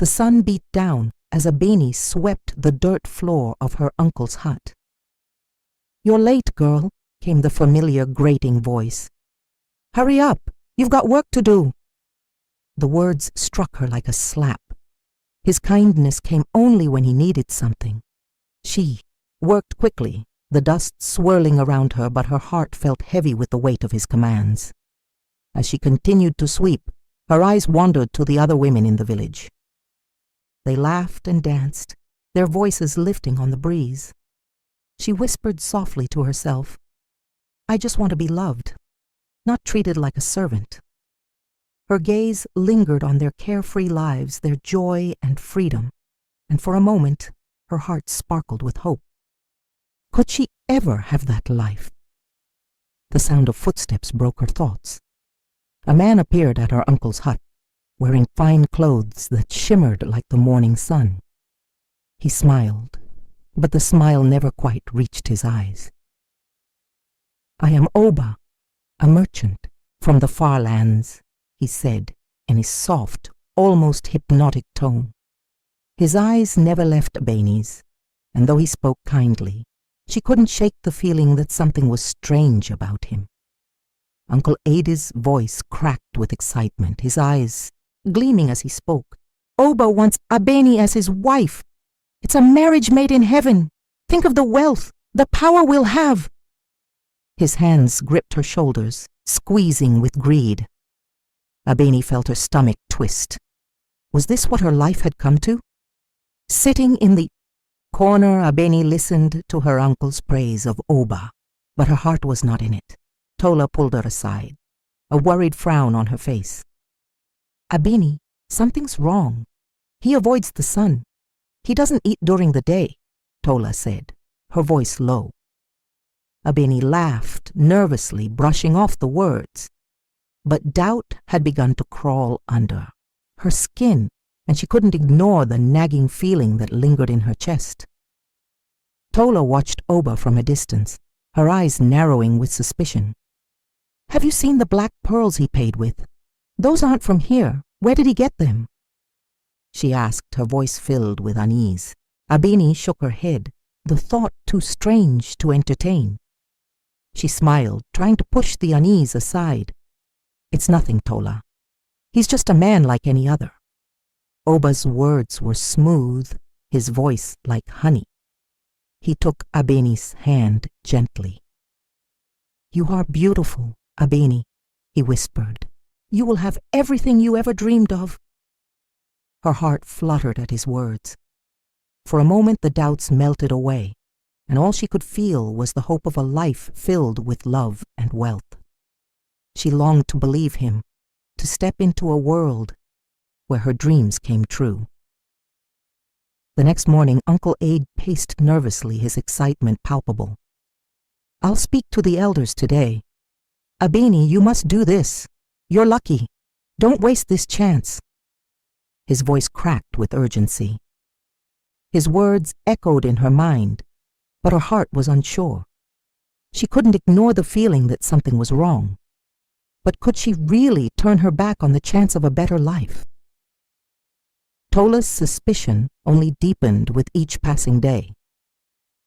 The sun beat down as a beni swept the dirt floor of her uncle's hut. "You're late, girl," came the familiar grating voice. "Hurry up, you've got work to do." The words struck her like a slap. His kindness came only when he needed something. She worked quickly, the dust swirling around her, but her heart felt heavy with the weight of his commands. As she continued to sweep, her eyes wandered to the other women in the village. They laughed and danced, their voices lifting on the breeze. She whispered softly to herself, "I just want to be loved, not treated like a servant." Her gaze lingered on their carefree lives, their joy and freedom, and for a moment her heart sparkled with hope. Could she ever have that life? The sound of footsteps broke her thoughts. A man appeared at her uncle's hut, wearing fine clothes that shimmered like the morning sun. He smiled, but the smile never quite reached his eyes. "I am Oba, a merchant from the far lands," he said in his soft, almost hypnotic tone. His eyes never left Beni's, and though he spoke kindly, she couldn't shake the feeling that something was strange about him. Uncle Adi's voice cracked with excitement, his eyes gleaming as he spoke. "Oba wants Abeni as his wife. It's a marriage made in heaven. Think of the wealth, the power we'll have." His hands gripped her shoulders, squeezing with greed. Abeni felt her stomach twist. Was this what her life had come to? Sitting in the corner, Abeni listened to her uncle's praise of Oba, but her heart was not in it. Tola pulled her aside, a worried frown on her face. "Abeni, something's wrong. He avoids the sun. He doesn't eat during the day," Tola said, her voice low. Abeni laughed, nervously brushing off the words. But doubt had begun to crawl under her skin, and she couldn't ignore the nagging feeling that lingered in her chest. Tola watched Oba from a distance, her eyes narrowing with suspicion. "Have you seen the black pearls he paid with? Those aren't from here. Where did he get them?" she asked, her voice filled with unease. Abeni shook her head, the thought too strange to entertain. She smiled, trying to push the unease aside. "It's nothing, Tola. He's just a man like any other." Oba's words were smooth, his voice like honey. He took Abeni's hand gently. "You are beautiful, Abeni," he whispered. "You will have everything you ever dreamed of." Her heart fluttered at his words. For a moment the doubts melted away, and all she could feel was the hope of a life filled with love and wealth. She longed to believe him, to step into a world where her dreams came true. The next morning, Uncle Ade paced nervously, his excitement palpable. "I'll speak to the elders today. Abeni, you must do this. You're lucky. Don't waste this chance." His voice cracked with urgency. His words echoed in her mind, but her heart was unsure. She couldn't ignore the feeling that something was wrong. But could she really turn her back on the chance of a better life? Tola's suspicion only deepened with each passing day.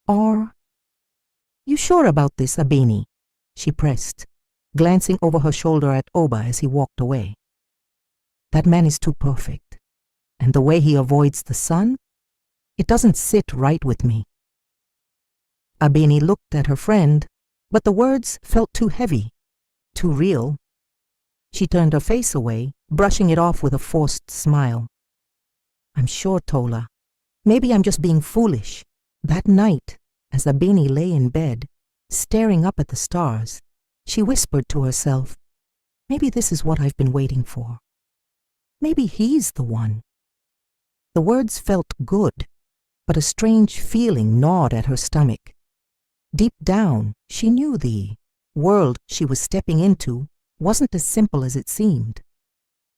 "Are you sure about this, Abeni?" she pressed, glancing over her shoulder at Oba as he walked away. "That man is too perfect, and the way he avoids the sun, it doesn't sit right with me." Abeni looked at her friend, but the words felt too heavy, too real. She turned her face away, brushing it off with a forced smile. "I'm sure, Tola. Maybe I'm just being foolish." That night, as Abeni lay in bed, staring up at the stars, she whispered to herself, "Maybe this is what I've been waiting for. Maybe he's the one." The words felt good, but a strange feeling gnawed at her stomach. Deep down, she knew the world she was stepping into wasn't as simple as it seemed.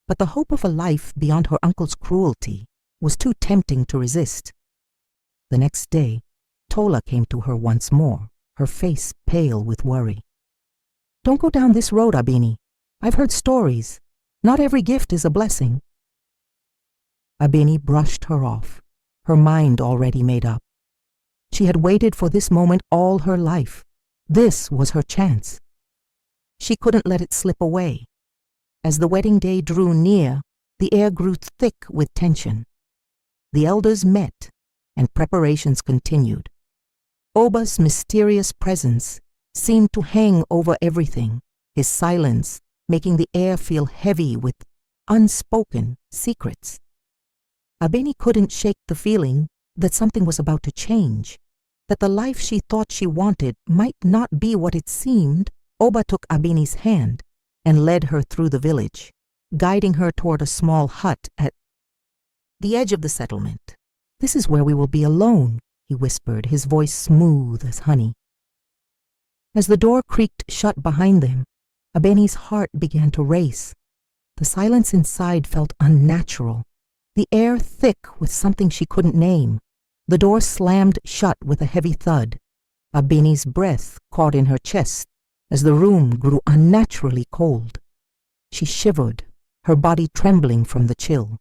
But the hope of a life beyond her uncle's cruelty was too tempting to resist. The next day, Tola came to her once more, her face pale with worry. "Don't go down this road, Abeni. I've heard stories. Not every gift is a blessing." Abeni brushed her off, her mind already made up. She had waited for this moment all her life. This was her chance. She couldn't let it slip away. As the wedding day drew near, the air grew thick with tension. The elders met, and preparations continued. Oba's mysterious presence seemed to hang over everything, his silence making the air feel heavy with unspoken secrets. Abeni couldn't shake the feeling that something was about to change, that the life she thought she wanted might not be what it seemed. Oba took Abeni's hand and led her through the village, guiding her toward a small hut at the edge of the settlement. "This is where we will be alone," he whispered, his voice smooth as honey. As the door creaked shut behind them, Abeni's heart began to race. The silence inside felt unnatural, the air thick with something she couldn't name. The door slammed shut with a heavy thud. Abeni's breath caught in her chest as the room grew unnaturally cold. She shivered, her body trembling from the chill.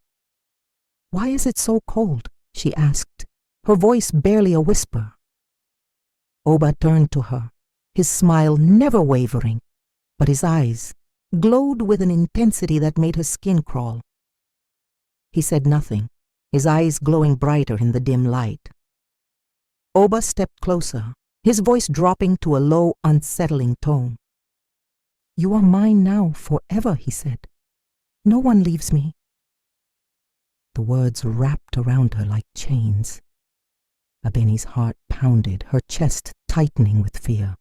"Why is it so cold?" she asked, her voice barely a whisper. Oba turned to her, his smile never wavering, but his eyes glowed with an intensity that made her skin crawl. He said nothing, his eyes glowing brighter in the dim light. Oba stepped closer, his voice dropping to a low, unsettling tone. "You are mine now forever," he said. "No one leaves me." The words wrapped around her like chains. Abeni's heart pounded, her chest tightening with fear.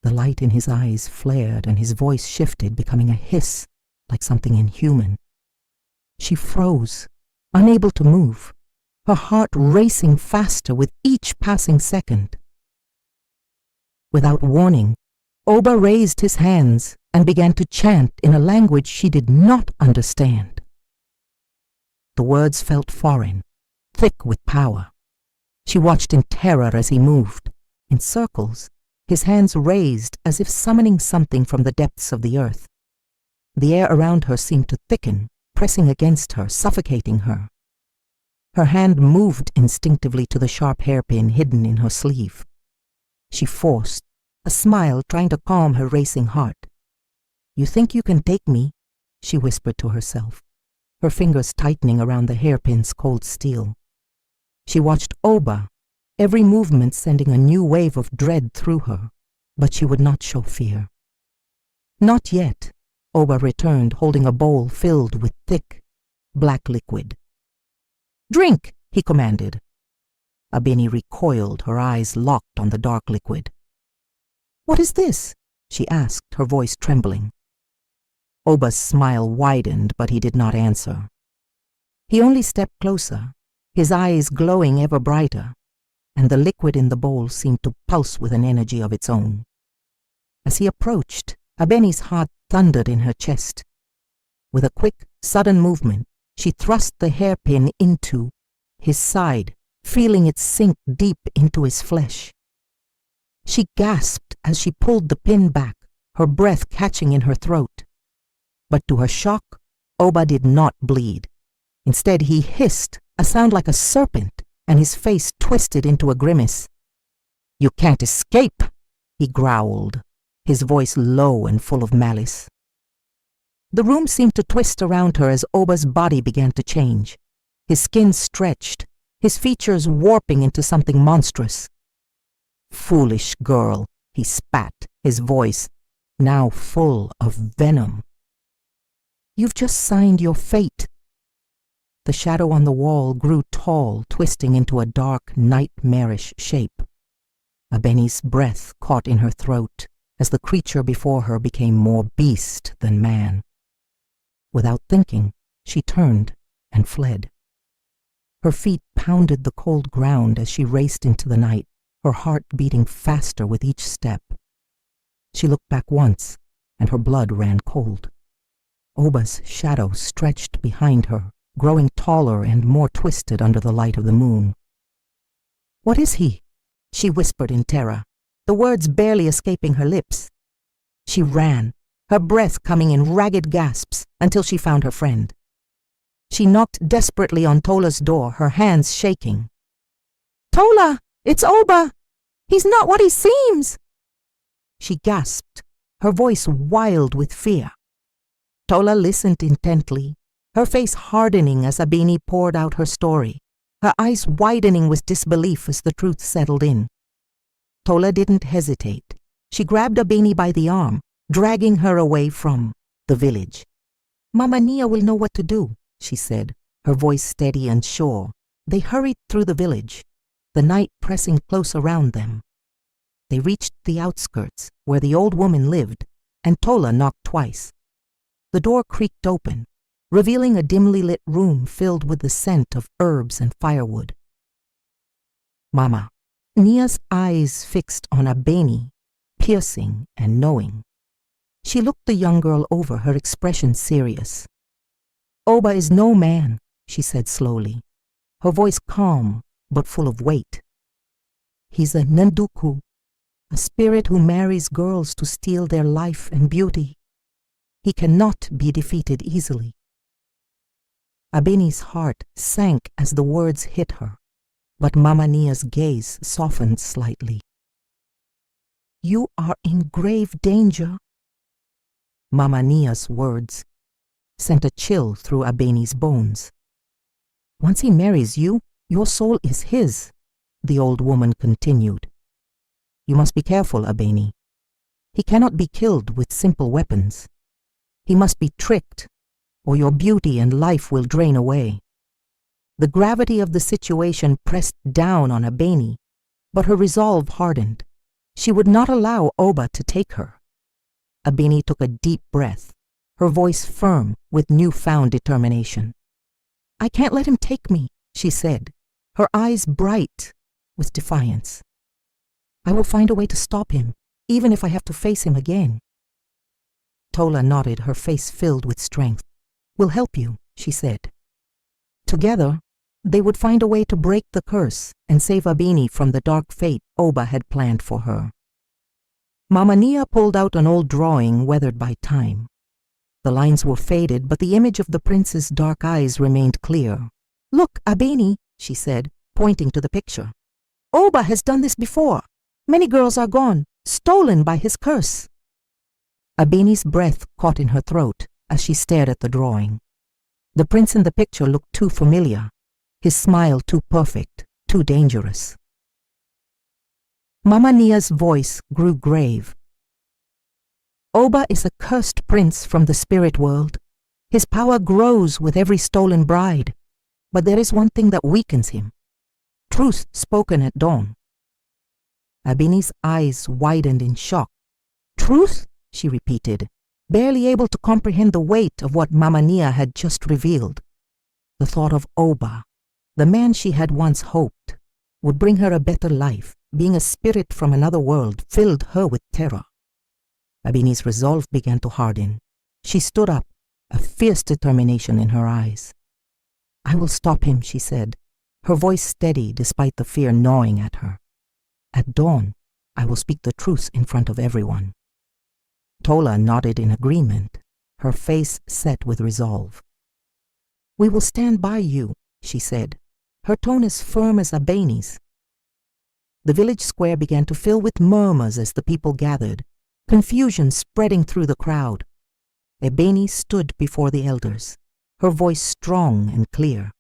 The light in his eyes flared and his voice shifted, becoming a hiss, like something inhuman. She froze, unable to move, her heart racing faster with each passing second. Without warning, Oba raised his hands and began to chant in a language she did not understand. The words felt foreign, thick with power. She watched in terror as he moved, in circles, his hands raised as if summoning something from the depths of the earth. The air around her seemed to thicken, pressing against her, suffocating her. Her hand moved instinctively to the sharp hairpin hidden in her sleeve. She forced a smile, trying to calm her racing heart. "You think you can take me?" she whispered to herself, her fingers tightening around the hairpin's cold steel. She watched Oba, every movement sending a new wave of dread through her, but she would not show fear. "Not yet," Oba returned, holding a bowl filled with thick, black liquid. "Drink," he commanded. Abeni recoiled, her eyes locked on the dark liquid. "What is this?" she asked, her voice trembling. Oba's smile widened, but he did not answer. He only stepped closer, his eyes glowing ever brighter, and the liquid in the bowl seemed to pulse with an energy of its own. As he approached, Abeni's heart thundered in her chest. With a quick, sudden movement, she thrust the hairpin into his side, feeling it sink deep into his flesh. She gasped as she pulled the pin back, her breath catching in her throat. But to her shock, Oba did not bleed. Instead, he hissed, a sound like a serpent, and his face twisted into a grimace. "You can't escape," he growled, his voice low and full of malice. The room seemed to twist around her as Oba's body began to change. His skin stretched, his features warping into something monstrous. "Foolish girl," he spat, his voice now full of venom. "You've just signed your fate." The shadow on the wall grew tall, twisting into a dark, nightmarish shape. Abeni's breath caught in her throat as the creature before her became more beast than man. Without thinking, she turned and fled. Her feet pounded the cold ground as she raced into the night, her heart beating faster with each step. She looked back once, and her blood ran cold. Oba's shadow stretched behind her, growing taller and more twisted under the light of the moon. "What is he?" she whispered in terror, the words barely escaping her lips. She ran, her breath coming in ragged gasps, until she found her friend. She knocked desperately on Tola's door, her hands shaking. "Tola, it's Oba! He's not what he seems!" She gasped, her voice wild with fear. Tola listened intently, her face hardening as Abeni poured out her story, her eyes widening with disbelief as the truth settled in. Tola didn't hesitate. She grabbed Abeni by the arm, dragging her away from the village. "Mama Nia will know what to do," she said, her voice steady and sure. They hurried through the village, the night pressing close around them. They reached the outskirts, where the old woman lived, and Tola knocked twice. The door creaked open, revealing a dimly lit room filled with the scent of herbs and firewood. "Mama." Nia's eyes fixed on Abeni, piercing and knowing. She looked the young girl over, her expression serious. "Oba is no man," she said slowly, her voice calm but full of weight. "He's a Nanduku, a spirit who marries girls to steal their life and beauty. He cannot be defeated easily." Abeni's heart sank as the words hit her, but Mama Nia's gaze softened slightly. "You are in grave danger." Mama Nia's words sent a chill through Abeni's bones. "Once he marries you, your soul is his," the old woman continued. "You must be careful, Abeni. He cannot be killed with simple weapons. He must be tricked, or your beauty and life will drain away." The gravity of the situation pressed down on Abeni, but her resolve hardened. She would not allow Oba to take her. Abeni took a deep breath, her voice firm with newfound determination. "I can't let him take me," she said, her eyes bright with defiance. "I will find a way to stop him, even if I have to face him again." Tola nodded, her face filled with strength. "We'll help you," she said. Together, they would find a way to break the curse and save Abeni from the dark fate Oba had planned for her. Mama Nia pulled out an old drawing weathered by time. The lines were faded, but the image of the prince's dark eyes remained clear. "Look, Abeni," she said, pointing to the picture. "Oba has done this before. Many girls are gone, stolen by his curse." Abeni's breath caught in her throat as she stared at the drawing. The prince in the picture looked too familiar, his smile too perfect, too dangerous. Mama Nia's voice grew grave. "Oba is a cursed prince from the spirit world. His power grows with every stolen bride, but there is one thing that weakens him: truth spoken at dawn." Abeni's eyes widened in shock. "Truth?" she repeated, barely able to comprehend the weight of what Mama Nia had just revealed. The thought of Oba, the man she had once hoped would bring her a better life, being a spirit from another world, filled her with terror. Abeni's resolve began to harden. She stood up, a fierce determination in her eyes. "I will stop him," she said, her voice steady despite the fear gnawing at her. "At dawn, I will speak the truth in front of everyone." Tola nodded in agreement, her face set with resolve. "We will stand by you," she said, her tone as firm as Abeni's. The village square began to fill with murmurs as the people gathered, confusion spreading through the crowd. Abeni stood before the elders, her voice strong and clear.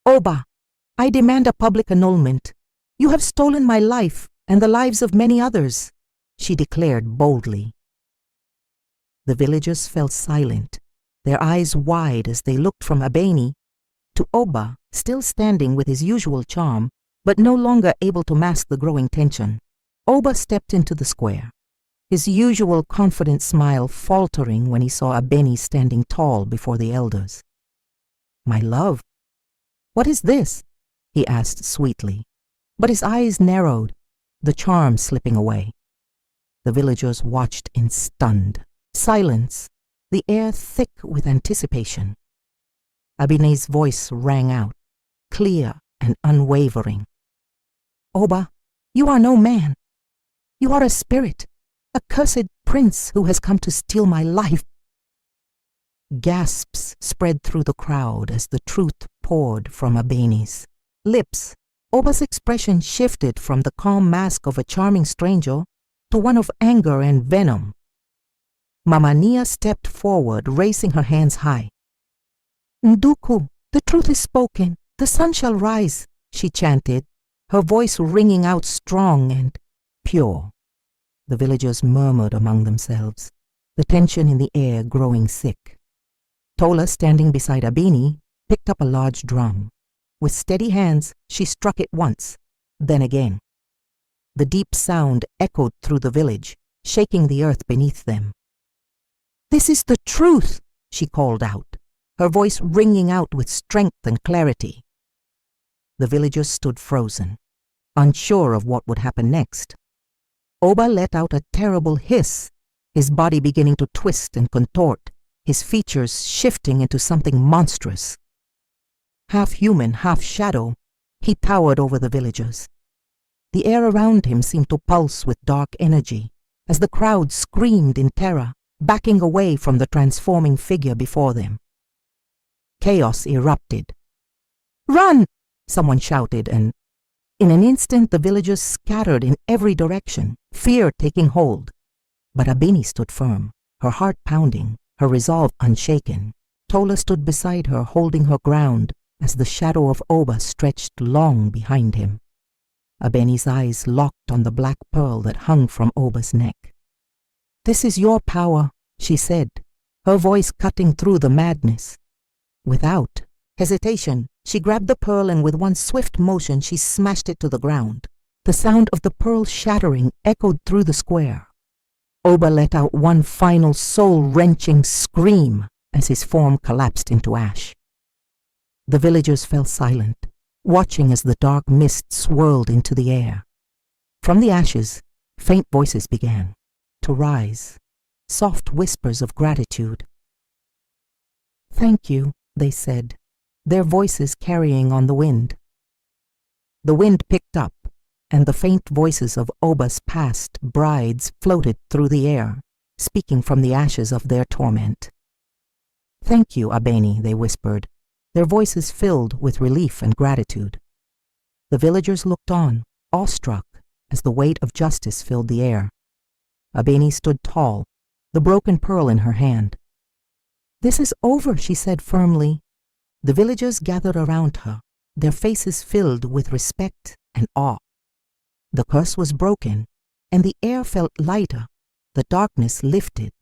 "Oba, I demand a public annulment. You have stolen my life and the lives of many others," she declared boldly. The villagers fell silent, their eyes wide as they looked from Abeni to Oba, still standing with his usual charm, but no longer able to mask the growing tension. Oba stepped into the square, his usual confident smile faltering when he saw Abeni standing tall before the elders. "My love, what is this?" he asked sweetly, but his eyes narrowed, the charm slipping away. The villagers watched in stunned silence, the air thick with anticipation. Abeni's voice rang out, clear and unwavering. "Oba, you are no man. You are a spirit, a cursed prince who has come to steal my life." Gasps spread through the crowd as the truth poured from Abeni's lips. Oba's expression shifted from the calm mask of a charming stranger to one of anger and venom. Mama Nia stepped forward, raising her hands high. "Nduku, the truth is spoken. The sun shall rise," she chanted, her voice ringing out strong and pure. The villagers murmured among themselves, the tension in the air growing thick. Tola, standing beside Abeni, picked up a large drum. With steady hands, she struck it once, then again. The deep sound echoed through the village, shaking the earth beneath them. "This is the truth," she called out, her voice ringing out with strength and clarity. The villagers stood frozen, unsure of what would happen next. Oba let out a terrible hiss, his body beginning to twist and contort, his features shifting into something monstrous. Half human, half shadow, he towered over the villagers. The air around him seemed to pulse with dark energy as the crowd screamed in terror, backing away from the transforming figure before them. Chaos erupted. "Run!" someone shouted, and in an instant the villagers scattered in every direction, fear taking hold. But Abeni stood firm, her heart pounding, her resolve unshaken. Tola stood beside her, holding her ground as the shadow of Oba stretched long behind him. Abeni's eyes locked on the black pearl that hung from Oba's neck. "This is your power," she said, her voice cutting through the madness. Without hesitation, she grabbed the pearl and with one swift motion she smashed it to the ground. The sound of the pearl shattering echoed through the square. Oba let out one final soul-wrenching scream as his form collapsed into ash. The villagers fell silent, watching as the dark mist swirled into the air. From the ashes, faint voices began to rise, soft whispers of gratitude. "Thank you," they said, their voices carrying on the wind. The wind picked up, and the faint voices of Oba's past brides floated through the air, speaking from the ashes of their torment. "Thank you, Abeni," they whispered, their voices filled with relief and gratitude. The villagers looked on, awestruck, as the weight of justice filled the air. Abeni stood tall, the broken pearl in her hand. "This is over," she said firmly. The villagers gathered around her, their faces filled with respect and awe. The curse was broken, and the air felt lighter, the darkness lifted.